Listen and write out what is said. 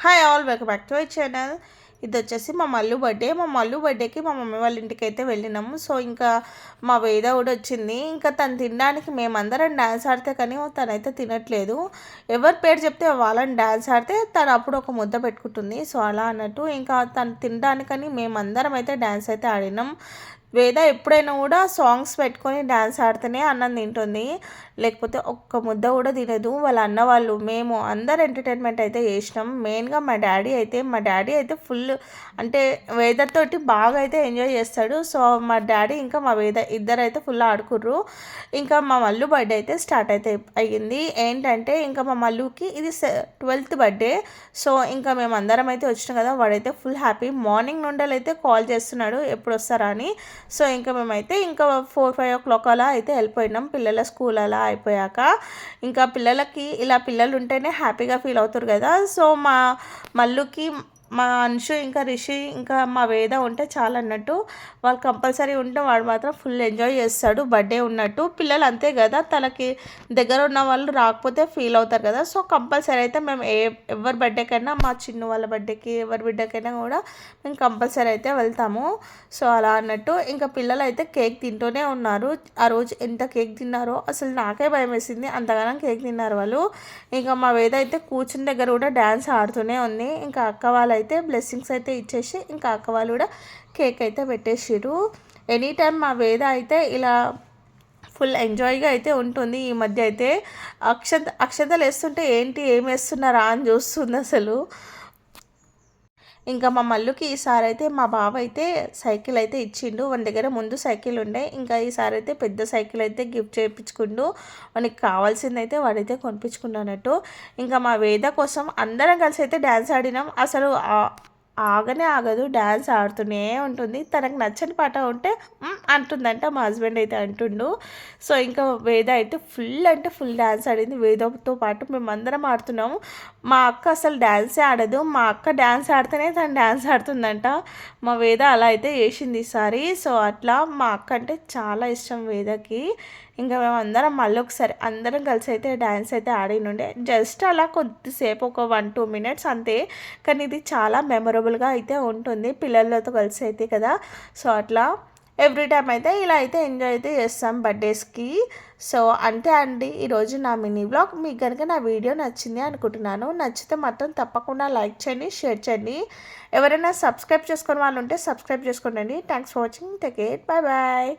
Hi all, welcome back to our channel. ఇది వచ్చేసి మా మల్లు బర్త్డే. మా మల్లు బర్త్డేకి మా మమ్మీ వాళ్ళ ఇంటికి అయితే వెళ్ళినాము. సో ఇంకా మా వేద కూడా వచ్చింది. ఇంకా తను తినడానికి మేమందరం డ్యాన్స్ ఆడితే కానీ తనైతే తినట్లేదు. ఎవరి పేరు చెప్తే వాళ్ళని డ్యాన్స్ ఆడితే తను అప్పుడు ఒక ముద్ద పెట్టుకుంటుంది. సో అలా అన్నట్టు ఇంకా తను తినడానికని మేమందరం అయితే డ్యాన్స్ అయితే ఆడినాం. వేద ఎప్పుడైనా కూడా సాంగ్స్ పెట్టుకొని డ్యాన్స్ ఆడితేనే అన్నం తింటుంది, లేకపోతే ఒక్క ముద్ద కూడా తినదు. వాళ్ళ అన్న వాళ్ళు మేము అందరు ఎంటర్టైన్మెంట్ అయితే చేసినాం. మెయిన్గా మా డాడీ అయితే ఫుల్ అంటే వేదతోటి బాగా అయితే ఎంజాయ్ చేస్తాడు. సో మా డాడీ ఇంకా మా వేద ఇద్దరు అయితే ఫుల్ ఆడుకుర్రు. ఇంకా మా మల్లు బర్త్డే అయితే స్టార్ట్ అయితే అయ్యింది. ఏంటంటే ఇంకా మా మల్లుకి ఇది 12th బర్త్డే. సో ఇంకా మేము అందరం అయితే వచ్చినాం కదా, వాడైతే ఫుల్ హ్యాపీ. మార్నింగ్ నుండి అయితే కాల్ చేస్తున్నాడు ఎప్పుడు వస్తారా అని. సో ఇంకా మేమైతే ఇంకా 4-5 o'clock అలా అయితే వెళ్ళిపోయినాం, పిల్లల స్కూల్ అలా అయిపోయాక. ఇంకా పిల్లలకి ఇలా పిల్లలు ఉంటేనే హ్యాపీగా ఫీల్ అవుతారు కదా. సో మా మల్లుకి మా అంశు ఇంకా రిషి ఇంకా మా వేద ఉంటే చాలా అన్నట్టు. వాళ్ళు కంపల్సరీ ఉంటే వాడు మాత్రం ఫుల్ ఎంజాయ్ చేస్తాడు బర్త్డే ఉన్నట్టు. పిల్లలు అంతే కదా, తనకి దగ్గర ఉన్న వాళ్ళు రాకపోతే ఫీల్ అవుతారు కదా. సో కంపల్సరీ అయితే మేము ఎవరి బర్త్డేకైనా, మా చిన్న వాళ్ళ బర్త్డేకి ఎవరి బిడ్డకైనా కూడా మేము కంపల్సరీ అయితే వెళ్తాము. సో అలా అన్నట్టు ఇంకా పిల్లలు అయితే కేక్ తింటూనే ఉన్నారు. ఆ రోజు ఎంత కేక్ తిన్నారో అసలు నాకే భయం వేసింది, అంతగానో కేక్ తిన్నారు వాళ్ళు. ఇంకా మా వేద అయితే కూర్చుని దగ్గర కూడా డ్యాన్స్ ఆడుతూనే ఉంది. ఇంకా అక్క వాళ్ళు అయితే బ్లెస్సింగ్స్ అయితే ఇచ్చేసి ఇంకా అక్క వాళ్ళు కూడా కేక్ అయితే పెట్టేసిరు. ఎనీ టైం మా వేద అయితే ఇలా ఫుల్ ఎంజాయ్గా అయితే ఉంటుంది. ఈ మధ్య అయితే అక్షతలు వేస్తుంటే ఏం వేస్తున్నారా అని చూస్తుంది అసలు. ఇంకా మా మల్లుకి ఈసారి అయితే మా బావ అయితే సైకిల్ అయితే ఇచ్చిండు. వాని దగ్గర ముందు సైకిల్ ఉండే, ఇంకా ఈసారి అయితే పెద్ద సైకిల్ అయితే గిఫ్ట్ చేయించుకుండు. వానికి కావాల్సింది అయితే వాడైతే కొనిపించుకున్నట్టు. ఇంకా మా వేద కోసం అందరం కలిసి అయితే డ్యాన్స్ ఆడినాం. అసలు ఆగనే ఆగదు, డ్యాన్స్ ఆడుతూనే ఉంటుంది. తనకు నచ్చని పాట ఉంటే అంటుందంట, మా హస్బెండ్ అయితే అంటుండు. సో ఇంకా వేద అయితే ఫుల్ అంటే ఫుల్ డ్యాన్స్ ఆడింది. వేదతో పాటు మేమందరం ఆడుతున్నాము. మా అక్క అసలు డ్యాన్సే ఆడదు, మా అక్క డ్యాన్స్ ఆడితేనే తను డ్యాన్స్ ఆడుతుందంట. మా వేద అలా అయితే చేసింది ఈసారి. సో అట్లా మా అక్క అంటే చాలా ఇష్టం వేదకి. ఇంకా మేము అందరం మళ్ళీ ఒకసారి అందరం కలిసి అయితే డ్యాన్స్ అయితే ఆడినుండే. జస్ట్ అలా కొద్దిసేపు ఒక 1-2 minutes అంతే, కానీ ఇది చాలా మెమొరబుల్గా అయితే ఉంటుంది పిల్లలతో కలిసి అయితే కదా. సో అట్లా ఎవ్రీ టైం అయితే ఇలా అయితే ఎంజాయ్ అయితే చేస్తాం బర్త్డేస్కి. సో అంతే అండి ఈరోజు నా మినీ బ్లాగ్. మీకు కనుక నా వీడియో నచ్చింది అనుకుంటున్నాను. నచ్చితే మాత్రం తప్పకుండా లైక్ చేయండి, షేర్ చేయండి. ఎవరైనా సబ్స్క్రైబ్ చేసుకునే వాళ్ళు ఉంటే సబ్స్క్రైబ్ చేసుకోండి. Thanks for watching. Take care, bye bye.